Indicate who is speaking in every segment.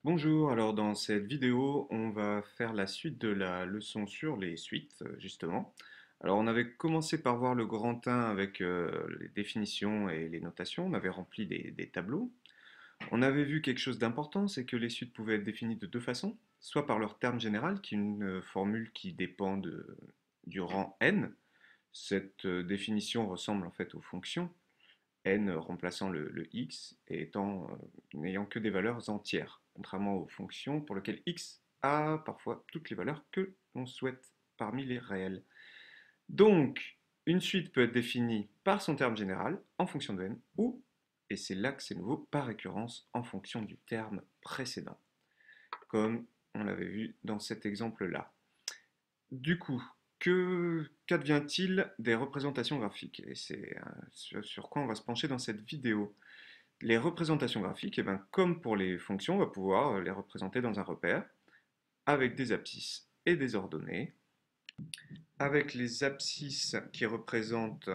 Speaker 1: Bonjour, alors dans cette vidéo, on va faire la suite de la leçon sur les suites, justement. Alors on avait commencé par voir le grand 1 avec les définitions et les notations, on avait rempli des tableaux. On avait vu quelque chose d'important, c'est que les suites pouvaient être définies de deux façons, soit par leur terme général, qui est une formule qui dépend du rang n. Cette définition ressemble en fait aux fonctions, n remplaçant le x et n'ayant que des valeurs entières, contrairement aux fonctions pour lesquelles x a parfois toutes les valeurs que l'on souhaite parmi les réels. Donc, une suite peut être définie par son terme général en fonction de n ou, et c'est là que c'est nouveau, par récurrence en fonction du terme précédent, comme on l'avait vu dans cet exemple-là. Du coup, qu'advient-il des représentations graphiques? Et c'est sur quoi on va se pencher dans cette vidéo. Les représentations graphiques, eh ben, comme pour les fonctions, on va pouvoir les représenter dans un repère avec des abscisses et des ordonnées, avec les abscisses qui représentent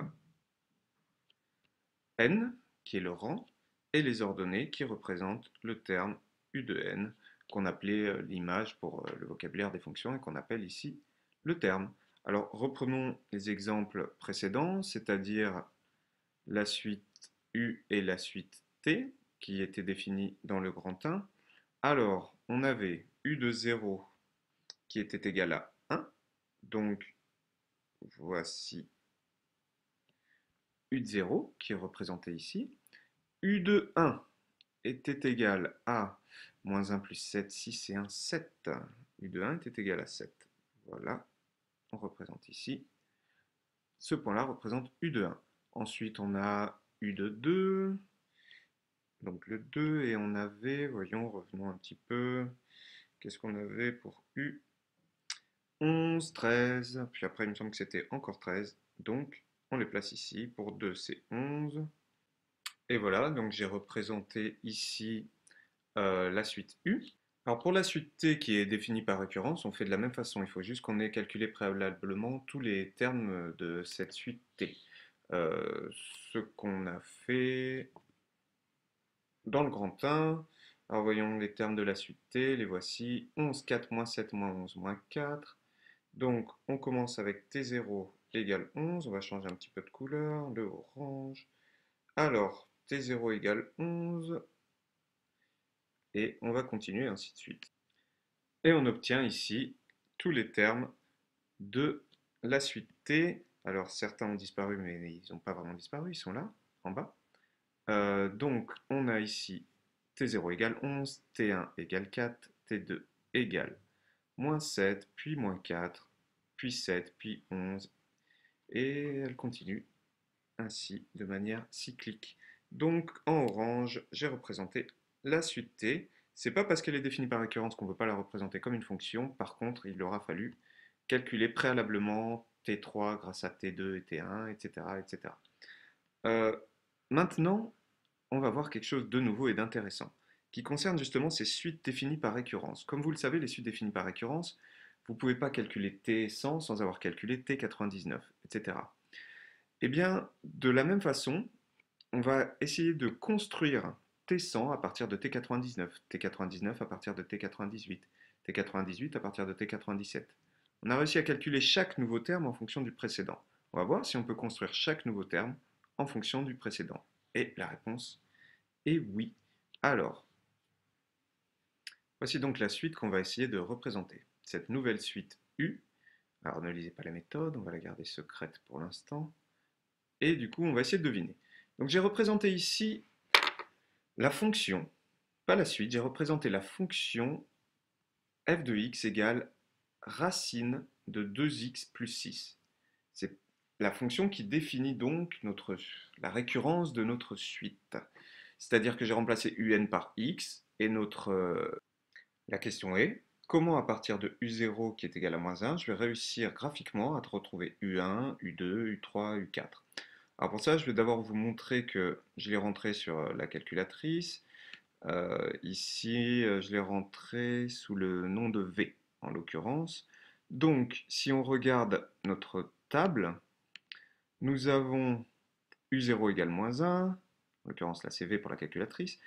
Speaker 1: n, qui est le rang, et les ordonnées qui représentent le terme u de n, qu'on appelait l'image pour le vocabulaire des fonctions et qu'on appelle ici le terme. Alors reprenons les exemples précédents, c'est-à-dire la suite u et la suite t, qui étaient définies dans le grand 1. Alors, on avait u de 0 qui était égal à 1. Donc, voici u de 0 qui est représenté ici. U de 1 était égal à moins 1 plus 7, 6 et 1, 7. U de 1 était égal à 7. Voilà, on représente ici. Ce point-là représente u de 1. Ensuite, on a u de 2. Donc le 2, et on avait, voyons, revenons un petit peu. Qu'est-ce qu'on avait pour U? 11, 13, puis après il me semble que c'était encore 13, donc on les place ici. Pour 2, c'est 11. Et voilà, donc j'ai représenté ici la suite U. Alors pour la suite T qui est définie par récurrence, on fait de la même façon. Il faut juste qu'on ait calculé préalablement tous les termes de cette suite T. Euh, Ce qu'on a fait dans le grand 1. Alors voyons les termes de la suite T, les voici. 11, 4, moins 7, moins 11, moins 4. Donc on commence avec T0 égale 11. On va changer un petit peu de couleur, le orange. Alors T0 égale 11. Et on va continuer ainsi de suite. Et on obtient ici tous les termes de la suite T. Alors certains ont disparu, mais ils n'ont pas vraiment disparu, ils sont là, en bas. Donc, on a ici T0 égale 11, T1 égale 4, T2 égale moins 7, puis moins 4, puis 7, puis 11. Et elle continue ainsi de manière cyclique. Donc, en orange, j'ai représenté la suite T. C'est pas parce qu'elle est définie par récurrence qu'on ne peut pas la représenter comme une fonction. Par contre, il aura fallu calculer préalablement T3 grâce à T2 et T1, etc. etc. Maintenant, on va voir quelque chose de nouveau et d'intéressant, qui concerne justement ces suites définies par récurrence. Comme vous le savez, les suites définies par récurrence, vous ne pouvez pas calculer T100 sans avoir calculé T99, etc. Eh bien, de la même façon, on va essayer de construire T100 à partir de T99, T99 à partir de T98, T98 à partir de T97. On a réussi à calculer chaque nouveau terme en fonction du précédent. On va voir si on peut construire chaque nouveau terme en fonction du précédent. Et la réponse est oui. Alors, voici donc la suite qu'on va essayer de représenter. Cette nouvelle suite U, alors ne lisez pas la méthode, on va la garder secrète pour l'instant. Et du coup, on va essayer de deviner. Donc j'ai représenté ici la fonction, pas la suite, j'ai représenté la fonction f de x égale racine de 2x plus 6. C'est la fonction qui définit donc la récurrence de notre suite. C'est-à-dire que j'ai remplacé un par x, et la question est, comment à partir de u0 qui est égal à moins 1, je vais réussir graphiquement à retrouver u1, u2, u3, u4. Alors pour ça, je vais d'abord vous montrer que je l'ai rentré sur la calculatrice. Ici, je l'ai rentré sous le nom de V, en l'occurrence. Donc, si on regarde notre table, nous avons u0 égale moins 1, en l'occurrence là c'est V pour la calculatrice,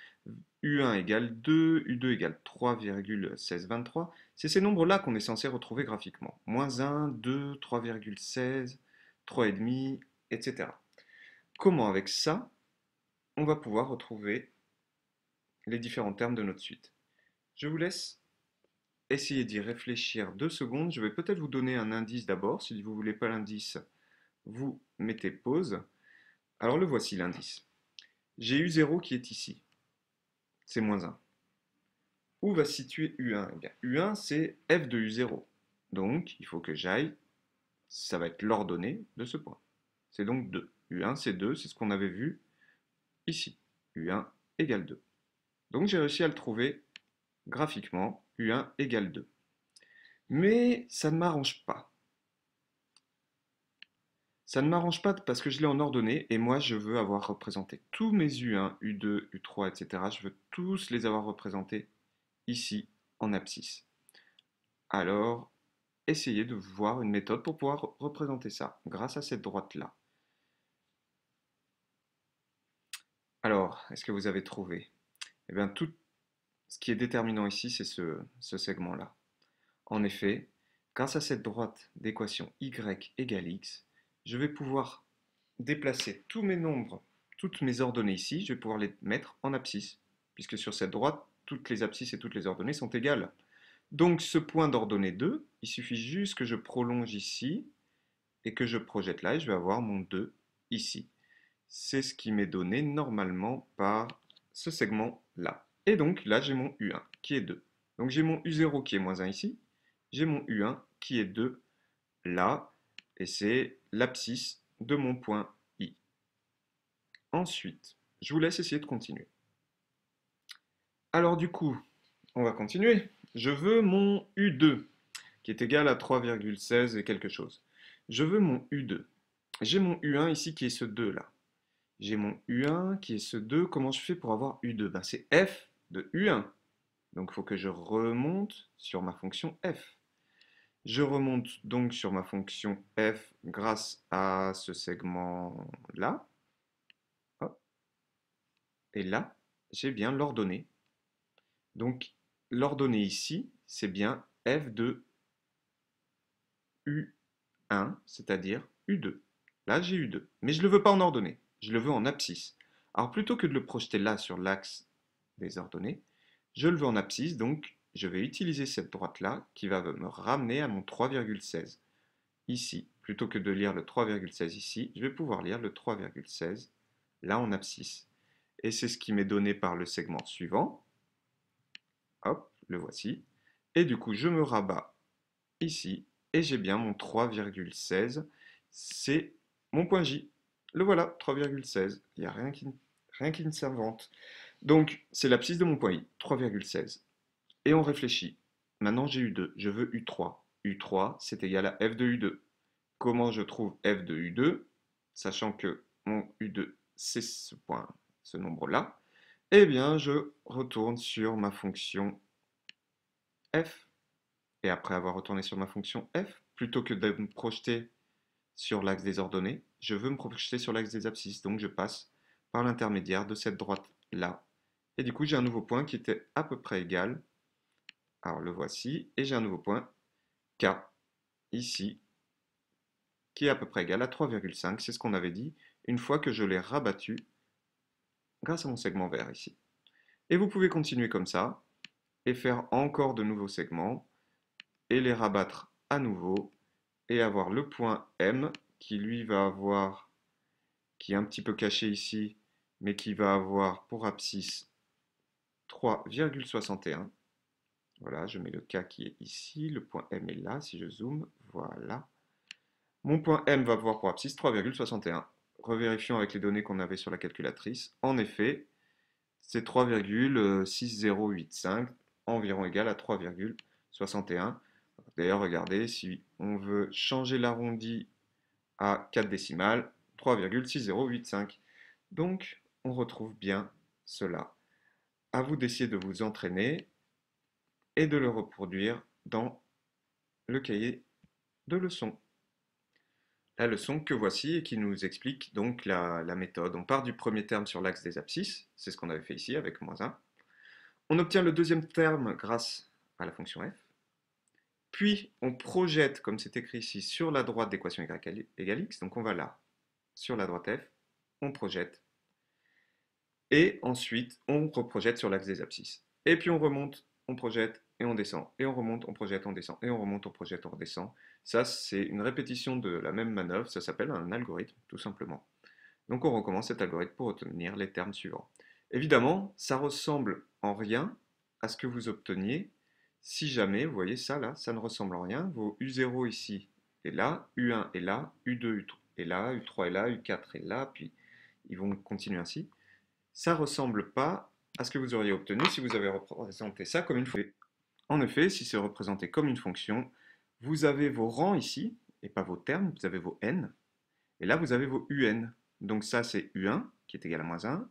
Speaker 1: U1 égale 2, U2 égale 3,1623. C'est ces nombres-là qu'on est censé retrouver graphiquement. Moins 1, 2, 3,16, 3,5, etc. Comment avec ça, on va pouvoir retrouver les différents termes de notre suite? Je vous laisse essayer d'y réfléchir 2 secondes. Je vais peut-être vous donner un indice d'abord. Si vous ne voulez pas l'indice, vous mettez pause. Alors le voici l'indice. J'ai U0 qui est ici. C'est moins 1. Où va se situer U1? Eh bien, U1, c'est f de U0. Donc, il faut que j'aille, ça va être l'ordonnée de ce point. C'est donc 2. U1, c'est 2, c'est ce qu'on avait vu ici. U1 égale 2. Donc, j'ai réussi à le trouver graphiquement. U1 égale 2. Mais ça ne m'arrange pas. Ça ne m'arrange pas parce que je l'ai en ordonnée et moi je veux avoir représenté tous mes U1, U2, U3, etc. Je veux tous les avoir représentés ici en abscisse. Alors, essayez de voir une méthode pour pouvoir représenter ça grâce à cette droite-là. Alors, est-ce que vous avez trouvé? Eh bien, tout ce qui est déterminant ici, c'est ce segment-là. En effet, grâce à cette droite d'équation y égale x, je vais pouvoir déplacer tous mes nombres, toutes mes ordonnées ici, je vais pouvoir les mettre en abscisse, puisque sur cette droite, toutes les abscisses et toutes les ordonnées sont égales. Donc ce point d'ordonnée 2, il suffit juste que je prolonge ici et que je projette là, et je vais avoir mon 2 ici. C'est ce qui m'est donné normalement par ce segment-là. Et donc là, j'ai mon U1 qui est 2. Donc j'ai mon U0 qui est moins 1 ici, j'ai mon U1 qui est 2 là, et c'est l'abscisse de mon point I. Ensuite, je vous laisse essayer de continuer. Alors du coup, on va continuer. Je veux mon U2, qui est égal à 3,16 et quelque chose. Je veux mon U2. J'ai mon U1 ici qui est ce 2 là. J'ai mon U1 qui est ce 2. Comment je fais pour avoir U2? Ben, c'est f de U1. Donc il faut que je remonte sur ma fonction f. Je remonte donc sur ma fonction f grâce à ce segment-là. Et là, j'ai bien l'ordonnée. Donc l'ordonnée ici, c'est bien f de U1, c'est-à-dire U2. Là, j'ai U2. Mais je ne le veux pas en ordonnée, je le veux en abscisse. Alors plutôt que de le projeter là sur l'axe des ordonnées, je le veux en abscisse, donc je vais utiliser cette droite-là qui va me ramener à mon 3,16 ici. Plutôt que de lire le 3,16 ici, je vais pouvoir lire le 3,16 là en abscisse. Et c'est ce qui m'est donné par le segment suivant. Hop, le voici. Et du coup, je me rabats ici et j'ai bien mon 3,16. C'est mon point J. Le voilà, 3,16. Il n'y a rien qui ne s'invente. Donc, c'est l'abscisse de mon point I, 3,16. Et on réfléchit. Maintenant, j'ai U2. Je veux U3. U3, c'est égal à F de U2. Comment je trouve F de U2, sachant que mon U2, c'est ce point, ce nombre-là? Eh bien, je retourne sur ma fonction f. Et après avoir retourné sur ma fonction f, plutôt que de me projeter sur l'axe des ordonnées, je veux me projeter sur l'axe des abscisses. Donc je passe par l'intermédiaire de cette droite-là. Et du coup, j'ai un nouveau point qui était à peu près égal. Alors le voici. Et j'ai un nouveau point K ici, qui est à peu près égal à 3,5. C'est ce qu'on avait dit une fois que je l'ai rabattu grâce à mon segment vert ici. Et vous pouvez continuer comme ça et faire encore de nouveaux segments et les rabattre à nouveau et avoir le point M qui lui va avoir, qui est un petit peu caché ici, mais qui va avoir pour abscisse 3,61. Voilà, je mets le K qui est ici, le point M est là, si je zoome, voilà. Mon point M va avoir pour abscisse 3,61. Revérifions avec les données qu'on avait sur la calculatrice. En effet, c'est 3,6085, environ égal à 3,61. D'ailleurs, regardez, si on veut changer l'arrondi à 4 décimales, 3,6085. Donc, on retrouve bien cela. À vous d'essayer de vous entraîner et de le reproduire dans le cahier de leçons. la leçon que voici et qui nous explique donc la méthode. On part du premier terme sur l'axe des abscisses, c'est ce qu'on avait fait ici avec -1. On obtient le deuxième terme grâce à la fonction f. Puis on projette, comme c'est écrit ici, sur la droite d'équation y égale x. Donc on va là, sur la droite f, on projette. Et ensuite, on reprojette sur l'axe des abscisses. Et puis on remonte, on projette et on descend. Et on remonte, on projette, on descend. Et on remonte, on projette, on redescend. Ça, c'est une répétition de la même manœuvre. Ça s'appelle un algorithme, tout simplement. Donc on recommence cet algorithme pour obtenir les termes suivants. Évidemment, ça ressemble en rien à ce que vous obteniez si jamais, vous voyez ça là, ça ne ressemble en rien. Vos U0 ici est là, U1 est là, U2 est là, U3 est là, U4 est là, puis ils vont continuer ainsi. Ça ne ressemble pas à ce que vous auriez obtenu si vous avez représenté ça comme une fonction. En effet, si c'est représenté comme une fonction, vous avez vos rangs ici, et pas vos termes, vous avez vos n, et là vous avez vos un. Donc ça c'est U1 qui est égal à -1,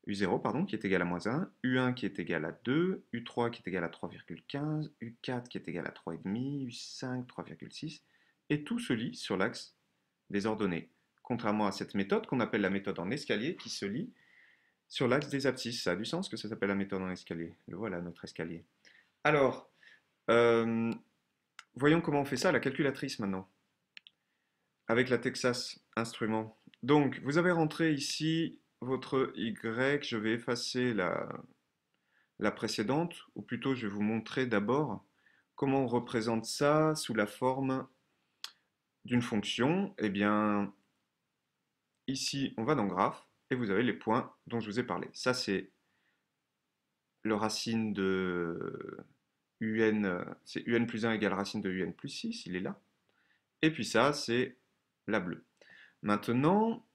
Speaker 1: U0 pardon, qui est égal à -1, U1 qui est égal à 2, U3 qui est égal à 3,15, U4 qui est égal à 3,5, U5 3,6, et tout se lit sur l'axe des ordonnées. Contrairement à cette méthode qu'on appelle la méthode en escalier qui se lit sur l'axe des abscisses. Ça a du sens que ça s'appelle la méthode en escalier. Le voilà, notre escalier. Alors, euh, voyons comment on fait ça à la calculatrice maintenant, avec la Texas Instruments. Donc, vous avez rentré ici votre Y, je vais effacer la précédente, ou plutôt je vais vous montrer d'abord comment on représente ça sous la forme d'une fonction. Eh bien, ici, on va dans Graph, et vous avez les points dont je vous ai parlé. Ça, c'est le racine de UN, c'est UN plus 1 égale racine de UN plus 6, il est là. Et puis ça, c'est la bleue. Maintenant,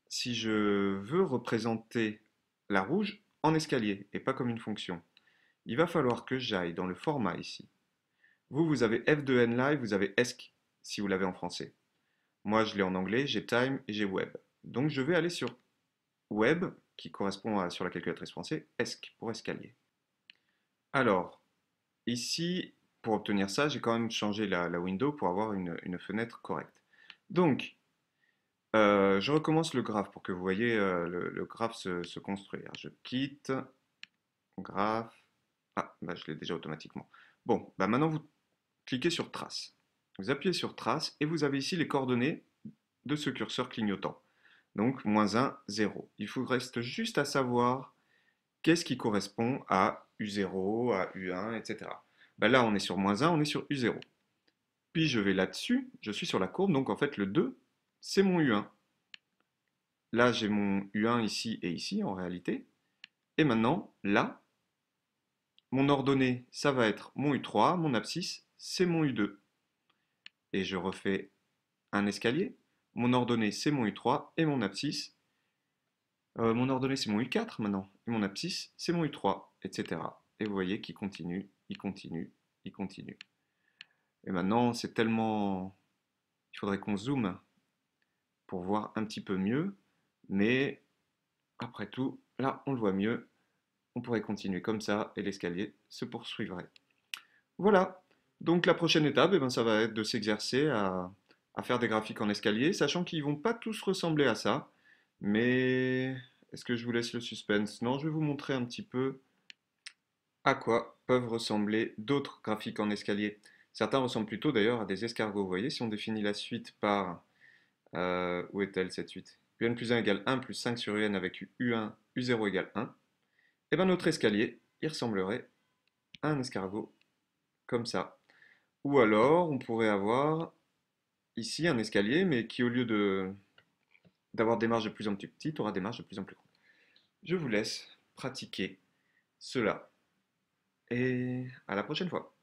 Speaker 1: si je veux représenter la rouge en escalier et pas comme une fonction, il va falloir que j'aille dans le format ici. Vous avez f de n là et vous avez esc si vous l'avez en français. Moi, je l'ai en anglais, j'ai time et j'ai web. Donc je vais aller sur web, qui correspond sur la calculatrice française, esc pour escalier. Alors, ici, pour obtenir ça, j'ai quand même changé la window pour avoir une fenêtre correcte. Donc, je recommence le graphe pour que vous voyez le graphe se construire. Je quitte, graphe. Ah, bah, je l'ai déjà automatiquement. Bon, bah maintenant vous cliquez sur trace. Vous appuyez sur trace et vous avez ici les coordonnées de ce curseur clignotant. Donc, -1, 0. Il vous reste juste à savoir qu'est-ce qui correspond à U0, à U1, etc. Ben là, on est sur -1, on est sur U0. Puis je vais là-dessus, je suis sur la courbe, donc en fait le 2, c'est mon U1. Là, j'ai mon U1 ici et ici en réalité. Et maintenant, là, mon ordonnée, ça va être mon U3, mon abscisse, c'est mon U2. Et je refais un escalier. Mon ordonnée, c'est mon U3 et mon abscisse. Mon ordonnée, c'est mon U4 maintenant. Et mon abscisse, c'est mon U3, etc. Et vous voyez qu'il continue, il continue, il continue. Et maintenant, c'est tellement... Il faudrait qu'on zoome pour voir un petit peu mieux. Mais après tout, là, on le voit mieux. On pourrait continuer comme ça et l'escalier se poursuivrait. Voilà. Donc la prochaine étape, eh ben, ça va être de s'exercer à faire des graphiques en escalier, sachant qu'ils ne vont pas tous ressembler à ça. Mais est-ce que je vous laisse le suspense? Non, je vais vous montrer un petit peu à quoi peuvent ressembler d'autres graphiques en escalier. Certains ressemblent plutôt d'ailleurs à des escargots. Vous voyez, si on définit la suite par... où est-elle cette suite? UN plus 1 égale 1 plus 5 sur UN avec U1, U0 égale 1. Et bien notre escalier, il ressemblerait à un escargot comme ça. Ou alors, on pourrait avoir ici un escalier, mais qui au lieu d'avoir des marges de plus en plus petites, aura des marges de plus en plus grandes. Je vous laisse pratiquer cela. Et à la prochaine fois.